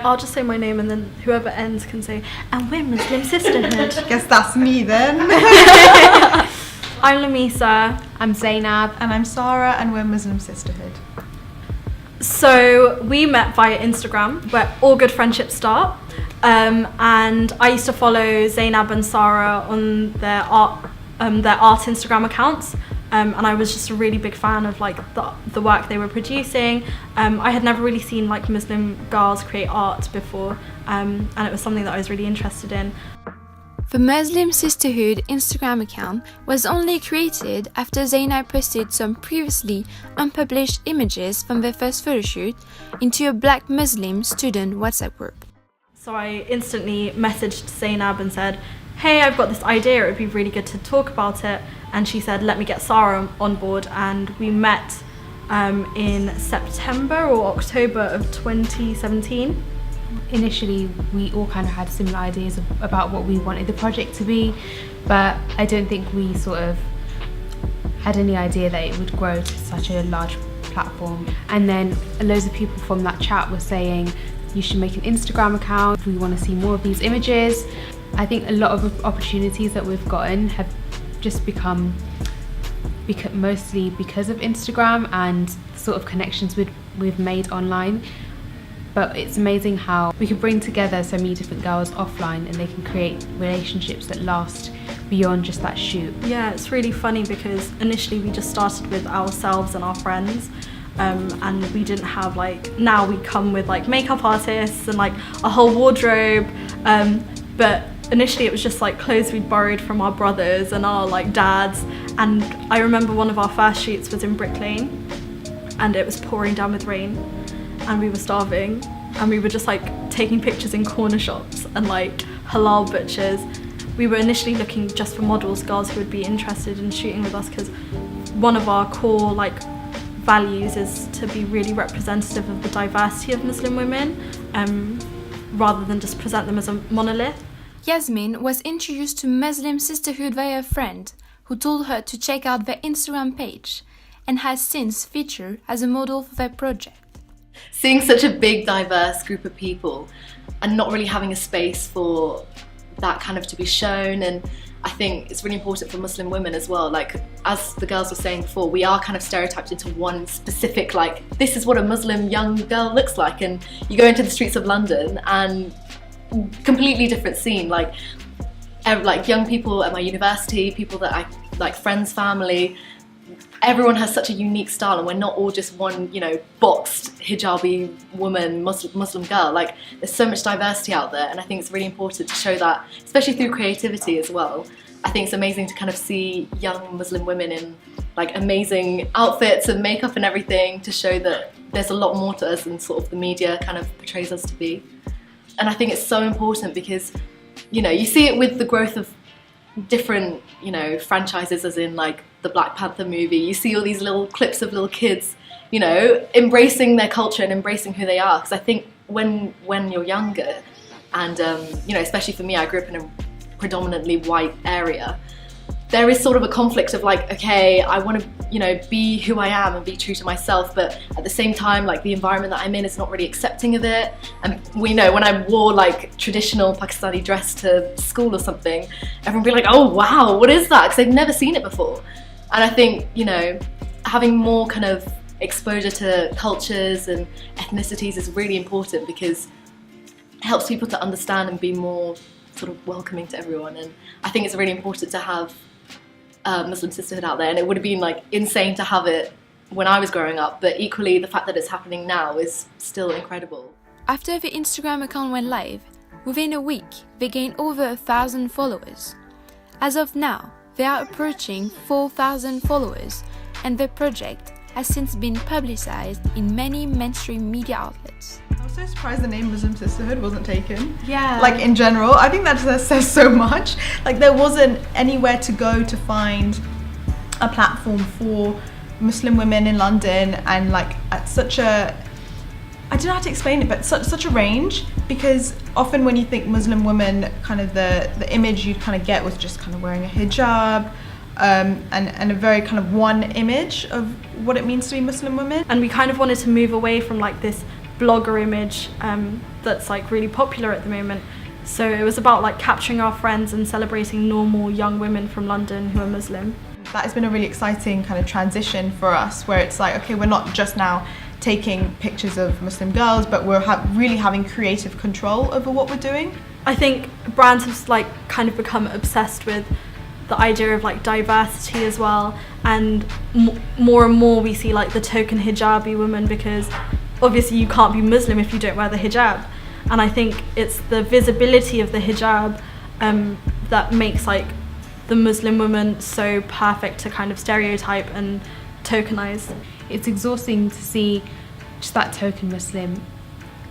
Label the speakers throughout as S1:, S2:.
S1: I'll just say my name and then whoever ends can say, and we're Muslim Sisterhood.
S2: Guess that's me then.
S1: I'm Lamisa.
S3: I'm Zainab.
S2: And I'm Sarah, and we're Muslim Sisterhood.
S1: So we met via Instagram, where all good friendships start. And I used to follow Zainab and Sarah on their art Instagram accounts. And I was just a really big fan of like the work they were producing. I had never really seen like Muslim girls create art before, and it was something that I was really interested in.
S4: The Muslim Sisterhood Instagram account was only created after Zainab posted some previously unpublished images from their first photoshoot into a Black Muslim student WhatsApp group.
S1: So I instantly messaged Zainab and said, hey, I've got this idea, it would be really good to talk about it. And she said, let me get Sarah on board. And we met in September or October of 2017.
S3: Initially, we all kind of had similar ideas about what we wanted the project to be, but I don't think we sort of had any idea that it would grow to such a large platform. And then loads of people from that chat were saying, you should make an Instagram account, we want to see more of these images. I think a lot of opportunities that we've gotten have just become mostly because of Instagram and sort of connections we've made online. But it's amazing how we can bring together so many different girls offline and they can create relationships that last beyond just that shoot.
S1: Yeah, it's really funny because initially we just started with ourselves and our friends, and we didn't have like, now we come with like makeup artists and like a whole wardrobe, but initially it was just like clothes we'd borrowed from our brothers and our like dads. And I remember one of our first shoots was in Brick Lane and it was pouring down with rain and we were starving and we were just like taking pictures in corner shops and like halal butchers. We were initially looking just for models, girls who would be interested in shooting with us, because one of our core like values is to be really representative of the diversity of Muslim women, rather than just present them as a monolith.
S4: Yasmin was introduced to Muslim Sisterhood via a friend who told her to check out their Instagram page and has since featured as a model for their project.
S5: Seeing such a big, diverse group of people and not really having a space for that kind of to be shown, and I think it's really important for Muslim women as well. Like, as the girls were saying before, we are kind of stereotyped into one specific, like, this is what a Muslim young girl looks like, and you go into the streets of London and completely different scene, like young people at my university, people that I like, friends, family, everyone has such a unique style, and we're not all just one, you know, boxed hijabi woman, Muslim girl. Like, there's so much diversity out there, and I think it's really important to show that, especially through creativity as well. I think it's amazing to kind of see young Muslim women in like amazing outfits and makeup and everything, to show that there's a lot more to us than sort of the media kind of portrays us to be. And I think it's so important because, you know, you see it with the growth of different, you know, franchises, as in like the Black Panther movie. You see all these little clips of little kids, you know, embracing their culture and embracing who they are. Because I think when you're younger, and you know, especially for me, I grew up in a predominantly white area, there is sort of a conflict of like, okay, I want to, you know, be who I am and be true to myself, but at the same time, like, the environment that I'm in is not really accepting of it. And we know when I wore like traditional Pakistani dress to school or something, everyone would be like, oh wow, what is that? Because they've never seen it before. And I think, you know, having more kind of exposure to cultures and ethnicities is really important, because it helps people to understand and be more sort of welcoming to everyone. And I think it's really important to have Muslim Sisterhood out there, and it would have been like insane to have it when I was growing up, but equally the fact that it's happening now is still incredible.
S4: After the Instagram account went live, within a week they gained over 1,000 followers. As of now, they are approaching 4,000 followers, and their project has since been publicized in many mainstream media outlets.
S2: I was so surprised the name Muslim Sisterhood wasn't taken.
S3: Yeah.
S2: Like, in general, I think that just says so much. Like, there wasn't anywhere to go to find a platform for Muslim women in London, and like at such a, I don't know how to explain it, but such a range. Because often when you think Muslim women, kind of the image you'd kind of get was just kind of wearing a hijab, and a very kind of one image of what it means to be Muslim women.
S1: And we kind of wanted to move away from like this blogger image that's like really popular at the moment. So it was about like capturing our friends and celebrating normal young women from London who are Muslim.
S2: That has been a really exciting kind of transition for us, where it's like, okay, we're not just now taking pictures of Muslim girls, but we're really having creative control over what we're doing.
S1: I think brands have like kind of become obsessed with the idea of like diversity as well, and more and more we see like the token hijabi woman, because obviously you can't be Muslim if you don't wear the hijab. And I think it's the visibility of the hijab that makes like the Muslim woman so perfect to kind of stereotype and tokenize.
S3: It's exhausting to see just that token Muslim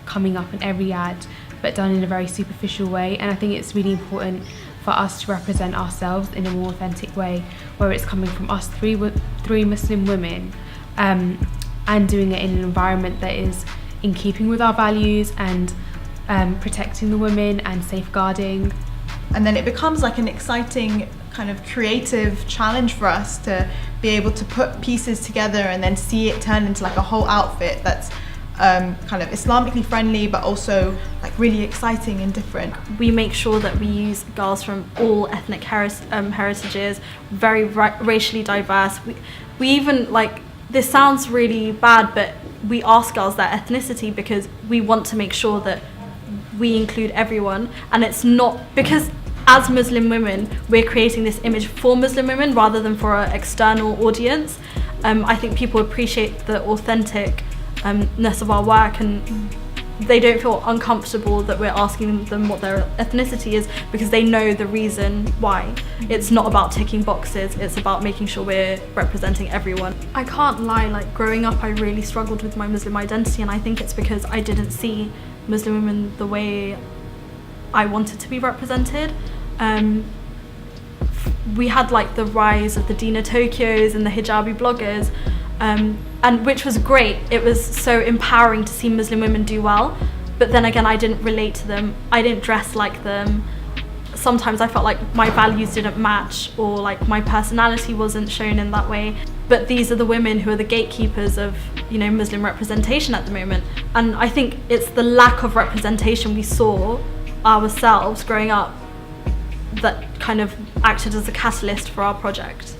S3: coming up in every ad, but done in a very superficial way. And I think it's really important for us to represent ourselves in a more authentic way, where it's coming from us three Muslim women, and doing it in an environment that is in keeping with our values and protecting the women and safeguarding.
S2: And then it becomes like an exciting kind of creative challenge for us to be able to put pieces together and then see it turn into like a whole outfit that's kind of Islamically friendly, but also like really exciting and different.
S1: We make sure that we use girls from all ethnic heritages, very racially diverse. We even, like, this sounds really bad, but we ask girls their ethnicity because we want to make sure that we include everyone. And it's not because as Muslim women we're creating this image for Muslim women rather than for an external audience. I think people appreciate the authenticness of our work, and they don't feel uncomfortable that we're asking them what their ethnicity is, because they know the reason why. It's not about ticking boxes, it's about making sure we're representing everyone. I can't lie, like growing up I really struggled with my Muslim identity, and I think it's because I didn't see Muslim women the way I wanted to be represented. We had like the rise of the Dina Tokyos and the hijabi bloggers, and which was great. It was so empowering to see Muslim women do well, but then again I didn't relate to them, I didn't dress like them. Sometimes I felt like my values didn't match, or like my personality wasn't shown in that way. But these are the women who are the gatekeepers of, you know, Muslim representation at the moment. And I think it's the lack of representation we saw ourselves growing up that kind of acted as a catalyst for our project.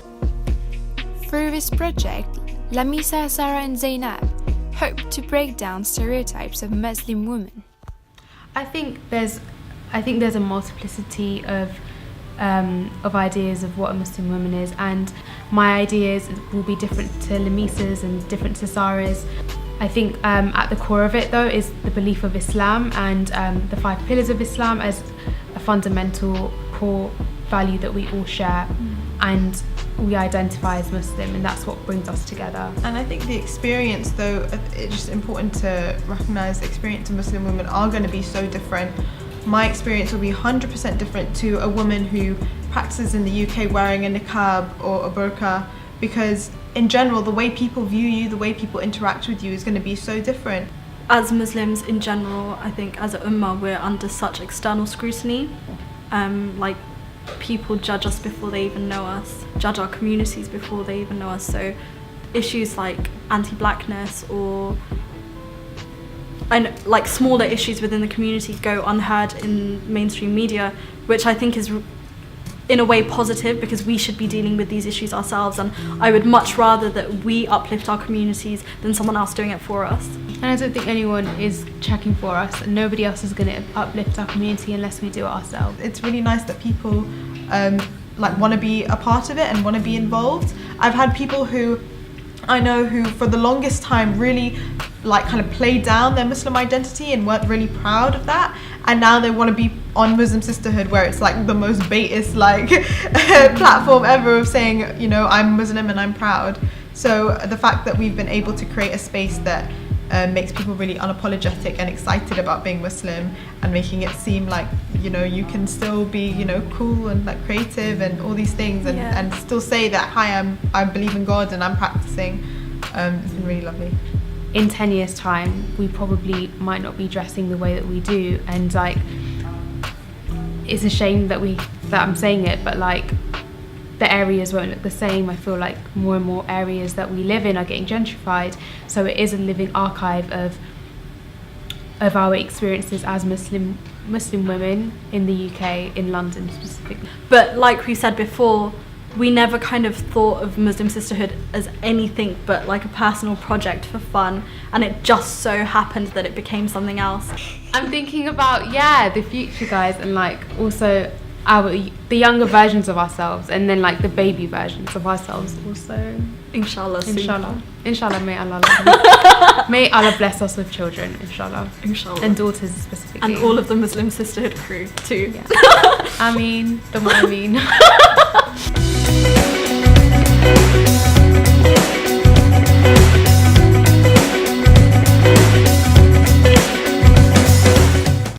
S4: Through this project, Lamisa, Sarah and Zainab hope to break down stereotypes of Muslim women.
S3: I think there's a multiplicity of ideas of what a Muslim woman is, and my ideas will be different to Lamisa's and different to Sarah's. I think at the core of it though is the belief of Islam and the 5 pillars of Islam as a fundamental core value that we all share, and we identify as Muslim, and that's what brings us together.
S2: And I think the experience though, it's just important to recognise the experience of Muslim women are going to be so different. My experience will be 100% different to a woman who practices in the UK wearing a niqab or a burqa, because in general the way people view you, the way people interact with you is going to be so different.
S1: As Muslims in general, I think as a ummah we're under such external scrutiny. Like people judge us before they even know us, judge our communities before they even know us. So issues like anti-blackness or like smaller issues within the community go unheard in mainstream media, which I think is in a way positive, because we should be dealing with these issues ourselves, and I would much rather that we uplift our communities than someone else doing it for us.
S3: And I don't think anyone is checking for us, and nobody else is going to uplift our community unless we do it ourselves.
S2: It's really nice that people like want to be a part of it and want to be involved. I've had people who I know who for the longest time really like kind of played down their Muslim identity and weren't really proud of that, and now they want to be on Muslim Sisterhood, where it's like the most baitist like platform ever of saying, you know, I'm Muslim and I'm proud. So the fact that we've been able to create a space that makes people really unapologetic and excited about being Muslim, and making it seem like, you know, you can still be, you know, cool and like creative and all these things, and still say that, hi, I believe in God and I'm practicing. It's been really lovely.
S3: In 10 years' time, we probably might not be dressing the way that we do, and like, it's a shame that I'm saying it, but like, the areas won't look the same. I feel like more and more areas that we live in are getting gentrified, so it is a living archive of of our experiences as Muslim women in the UK, in London specifically.
S1: But like we said before, we never kind of thought of Muslim Sisterhood as anything but like a personal project for fun, and it just so happened that it became something else.
S3: I'm thinking about the future, guys, and like also the younger versions of ourselves, and then like the baby versions of ourselves also.
S1: Inshallah.
S3: Inshallah, may Allah love may Allah bless us with children, inshallah. And daughters specifically.
S1: And all of the Muslim Sisterhood crew too.
S3: I mean, the more I mean.